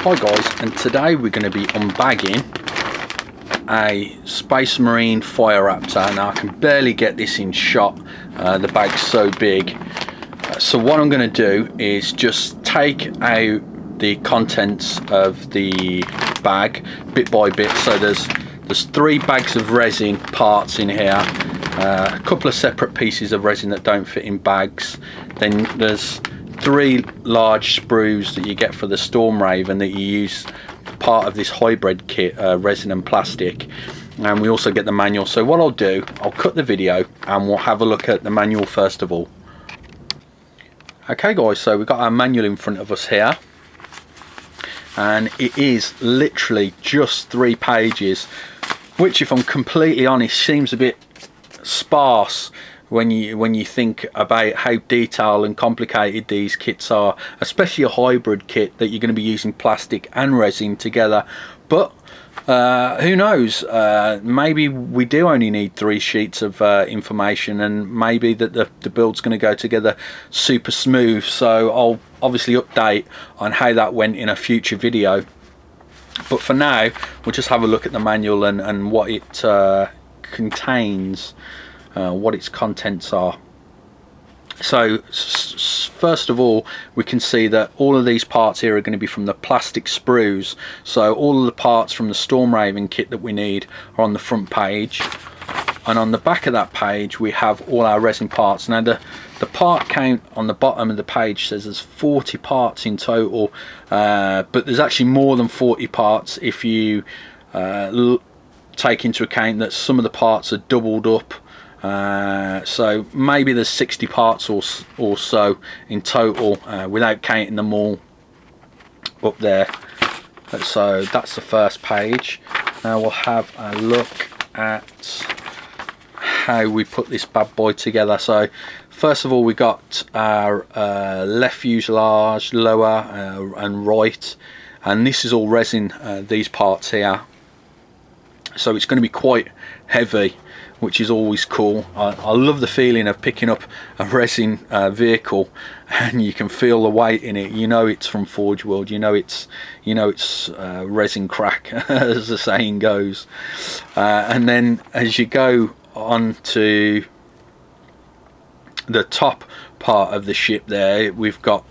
Hi guys, and today we're going to be unbagging a Space Marine Fire Raptor. Now I can barely get this in shot, the bag's so big. So what I'm going to do is just take out the contents of the bag bit by bit. So there's 3 bags of resin parts in here, a couple of separate pieces of resin that don't fit in bags, then there's 3 large sprues that you get for the Storm Raven that you use part of this hybrid kit, resin and plastic, and we also get the manual. So what I'll do, I'll cut the video and we'll have a look at the manual first of all. Okay guys, so we've got our manual in front of us here, and it is literally just 3 pages, which, if I'm completely honest, seems a bit sparse when you think about how detailed and complicated these kits are, especially a hybrid kit that you're going to be using plastic and resin together. But who knows, maybe we do only need 3 sheets of information, and maybe that the build's going to go together super smooth. So I'll obviously update on how that went in a future video, but for now we'll just have a look at the manual and what it contains, what its contents are. So first of all, we can see that all of these parts here are going to be from the plastic sprues. So all of the parts from the Storm Raven kit that we need are on the front page, and on the back of that page we have all our resin parts. Now the part count on the bottom of the page says there's 40 parts in total, but there's actually more than 40 parts if you take into account that some of the parts are doubled up. So maybe there's 60 parts or so in total, without counting them all up there. So that's the first page. Now we'll have a look at how we put this bad boy together. So first of all, we got our left fuselage, lower and right, and this is all resin, these parts here. So it's going to be quite heavy, which is always cool. I love the feeling of picking up a resin vehicle and you can feel the weight in it. You know it's from Forge World. You know it's resin crack, as the saying goes. And then as you go on to the top part of the ship there, we've got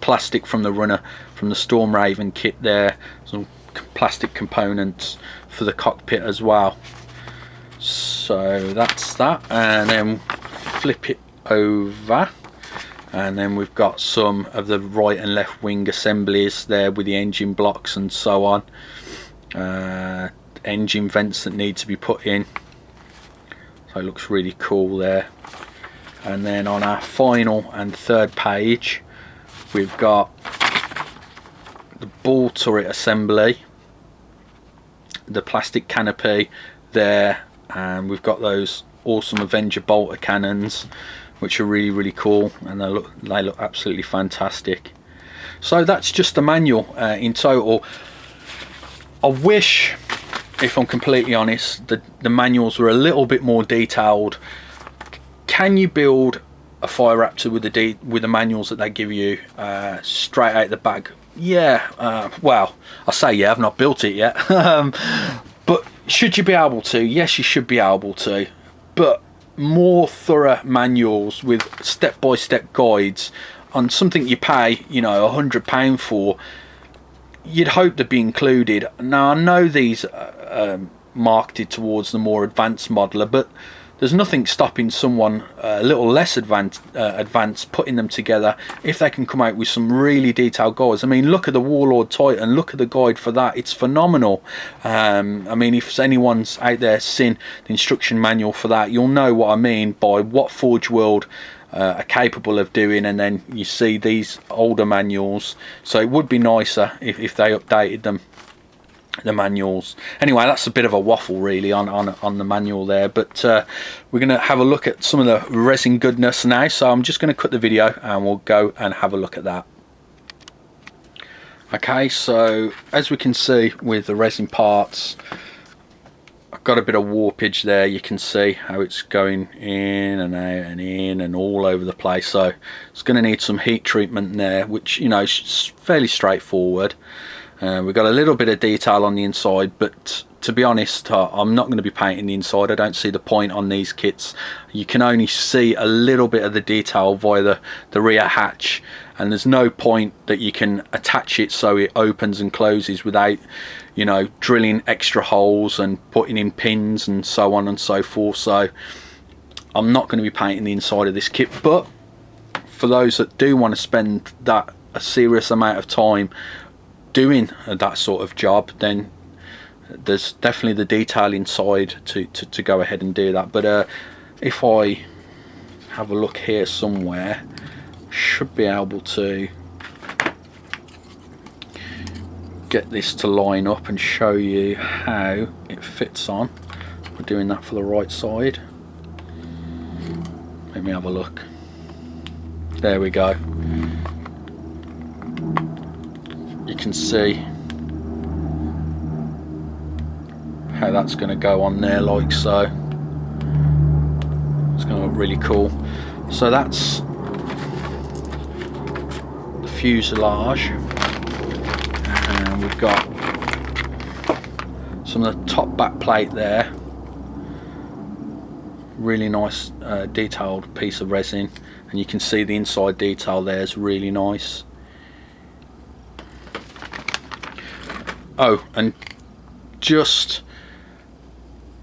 plastic from the runner from the Storm Raven kit there, some plastic components for the cockpit as well. So that's that, and then flip it over, and then we've got some of the right and left wing assemblies there with the engine blocks and so on, engine vents that need to be put in. So it looks really cool there. And then on our final and third page we've got the ball turret assembly, the plastic canopy there, and we've got those awesome Avenger bolter cannons, which are really cool, and they look absolutely fantastic. So that's just the manual in total. I wish, if I'm completely honest, the manuals were a little bit more detailed. Can you build a Fire Raptor with the manuals that they give you straight out the bag? Yeah, well, I say yeah, I've not built it yet. But should you be able to? Yes, you should be able to, but more thorough manuals with step-by-step guides on something you pay, you know, £100 for, you'd hope to be included. Now I know these are marketed towards the more advanced modeler, but there's nothing stopping someone a little less advanced putting them together if they can come out with some really detailed guides. I mean, look at the Warlord Titan, look at the guide for that, it's phenomenal. I mean, if anyone's out there seen the instruction manual for that, you'll know what I mean by what Forge World are capable of doing, and then you see these older manuals. So it would be nicer if they updated them, the manuals. Anyway, that's a bit of a waffle really on the manual there, but we're going to have a look at some of the resin goodness now. So I'm just going to cut the video and we'll go and have a look at that. Okay, so as we can see with the resin parts, I've got a bit of warpage there. You can see how it's going in and out and in and all over the place, so it's going to need some heat treatment there, which, you know, is fairly straightforward. We've got a little bit of detail on the inside, but to be honest, I'm not going to be painting the inside. I don't see the point on these kits. You can only see a little bit of the detail via the rear hatch, and there's no point that you can attach it so it opens and closes without, you know, drilling extra holes and putting in pins and so on and so forth. So I'm not going to be painting the inside of this kit, but for those that do want to spend a serious amount of time doing that sort of job, then there's definitely the detail inside to go ahead and do that. But if I have a look here somewhere, should be able to get this to line up and show you how it fits on. We're doing that for the right side. Let me have a look. There we go. You can see how that's going to go on there, like so. It's going to look really cool. So that's the fuselage, and we've got some of the top back plate there. Really nice detailed piece of resin, and you can see the inside detail there is really nice. Oh, and just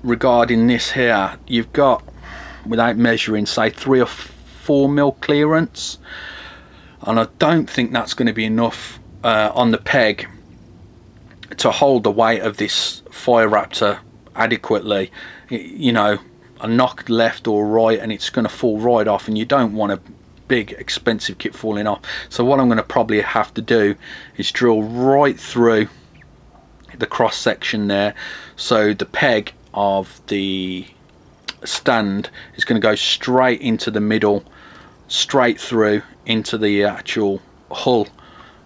regarding this here, you've got, without measuring, say 3 or 4 mil clearance, and I don't think that's going to be enough on the peg to hold the weight of this Fire Raptor adequately. You know, a knock left or right and it's going to fall right off, and you don't want a big expensive kit falling off. So what I'm going to probably have to do is drill right through the cross section there, so the peg of the stand is going to go straight into the middle, straight through into the actual hull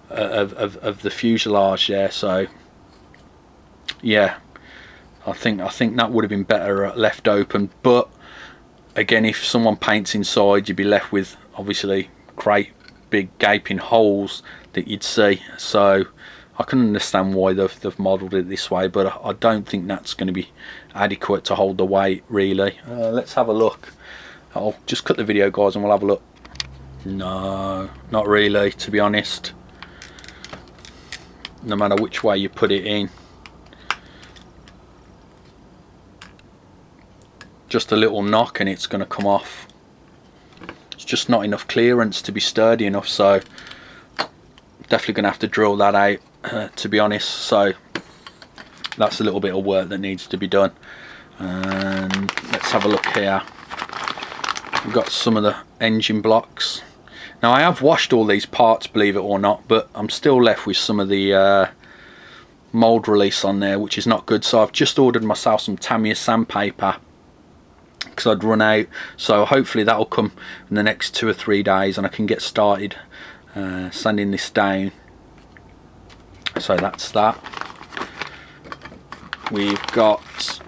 of the fuselage there. So yeah, I think that would have been better left open, but again, if someone paints inside, you'd be left with obviously great big gaping holes that you'd see. So I can understand why they've modelled it this way, but I don't think that's going to be adequate to hold the weight, really. Let's have a look. I'll just cut the video, guys, and we'll have a look. No, not really, to be honest. No matter which way you put it in, just a little knock and it's going to come off. It's just not enough clearance to be sturdy enough, so definitely going to have to drill that out. To be honest, so that's a little bit of work that needs to be done. And let's have a look here. We've got some of the engine blocks. Now, I have washed all these parts, believe it or not, but I'm still left with some of the mold release on there, which is not good. So I've just ordered myself some Tamiya sandpaper because I'd run out, so hopefully that'll come in the next 2 or 3 days and I can get started sanding this down. So that's that. We've got,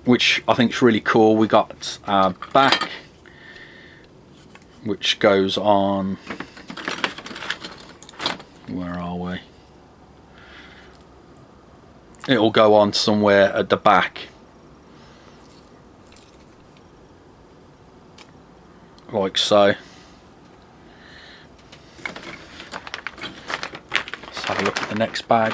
which I think is really cool, we got our back, which goes on, where are we? It'll go on somewhere at the back, like so. Let's have a look at the next bag.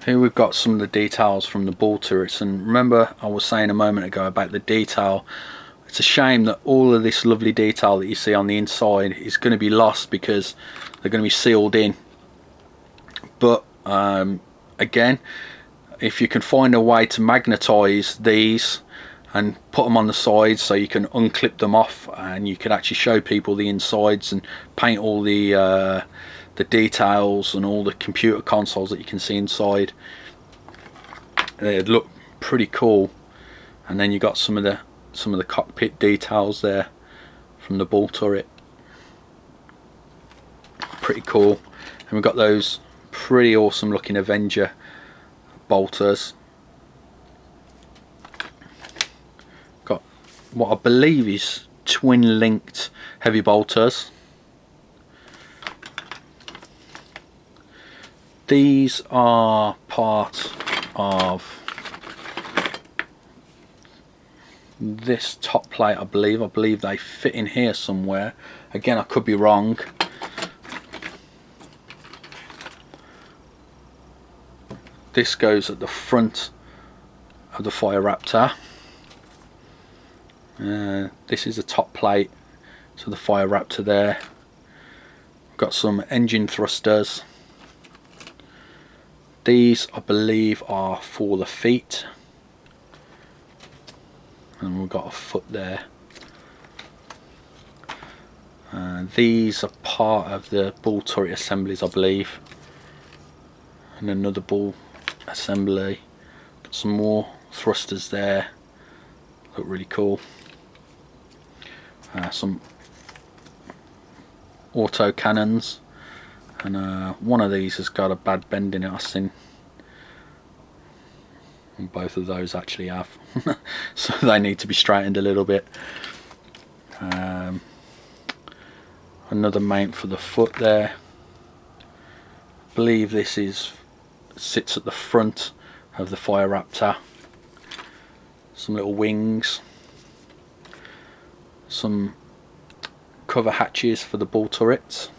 Here we've got some of the details from the ball turrets, and remember I was saying a moment ago about the detail. It's a shame that all of this lovely detail that you see on the inside is going to be lost because they're going to be sealed in. But again, if you can find a way to magnetize these and put them on the sides so you can unclip them off and you can actually show people the insides and paint all the details and all the computer consoles that you can see inside, they'd look pretty cool. And then you got some of the cockpit details there from the ball turret, pretty cool. And we've got those pretty awesome looking Avenger bolters. Got what I believe is twin linked heavy bolters. These are part of this top plate, I believe they fit in here somewhere. Again, I could be wrong. This goes at the front of the Fire Raptor. This is the top plate to the Fire Raptor there. Got some engine thrusters. These I believe are for the feet, and we've got a foot there. These are part of the ball turret assemblies, I believe, and another ball assembly. Got some more thrusters there, look really cool. Some auto cannons, and one of these has got a bad bend in it, I've seen. And both of those actually have. So they need to be straightened a little bit. Another mount for the foot there. I believe this sits at the front of the Fire Raptor. Some little wings. Some cover hatches for the ball turrets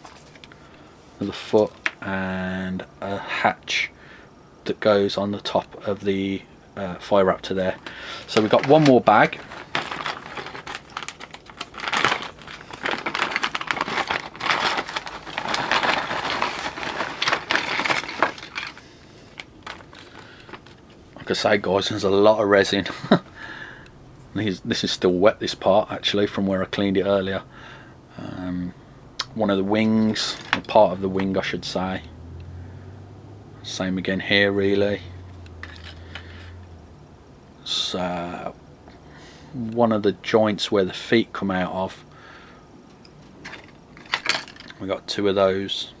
for the foot, and a hatch that goes on the top of the Fire Raptor there. So we've got one more bag. Like I say, guys, there's a lot of resin. This is still wet, this part, actually, from where I cleaned it earlier. One of the wings, or part of the wing I should say. Same again here, really. So one of the joints where the feet come out of, we got two of those.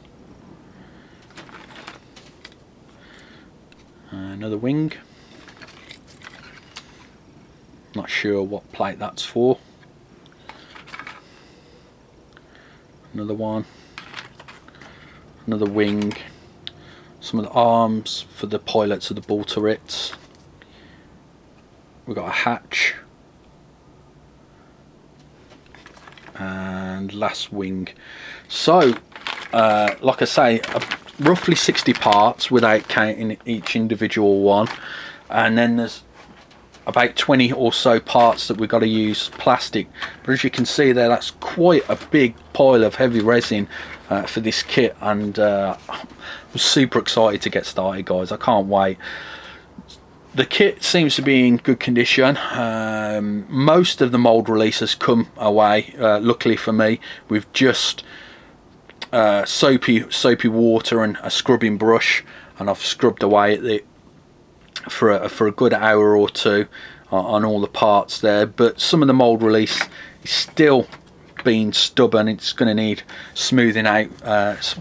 Another wing. Not sure what plate that's for. Another one. Another wing. Some of the arms for the pilots of the ball turrets. We've got a hatch. And last wing. So, like I say, roughly 60 parts without counting each individual one. And then there's about 20 or so parts that we've got to use plastic, but as you can see there, that's quite a big pile of heavy resin for this kit, and I'm super excited to get started, guys. I can't wait. The kit seems to be in good condition. Most of the mold releases come away, luckily for me, with just soapy water and a scrubbing brush, and I've scrubbed away at it for a good hour or two on all the parts there. But some of the mold release is still being stubborn. It's going to need smoothing out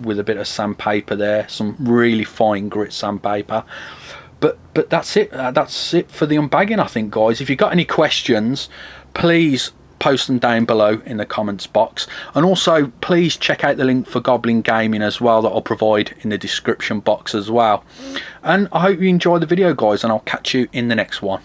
with a bit of sandpaper there, some really fine grit sandpaper. But that's it. That's it for the unbagging, I think, guys. If you've got any questions, please post them down below in the comments box, and also please check out the link for Goblin Gaming as well that I'll provide in the description box as well. And I hope you enjoyed the video, guys, and I'll catch you in the next one.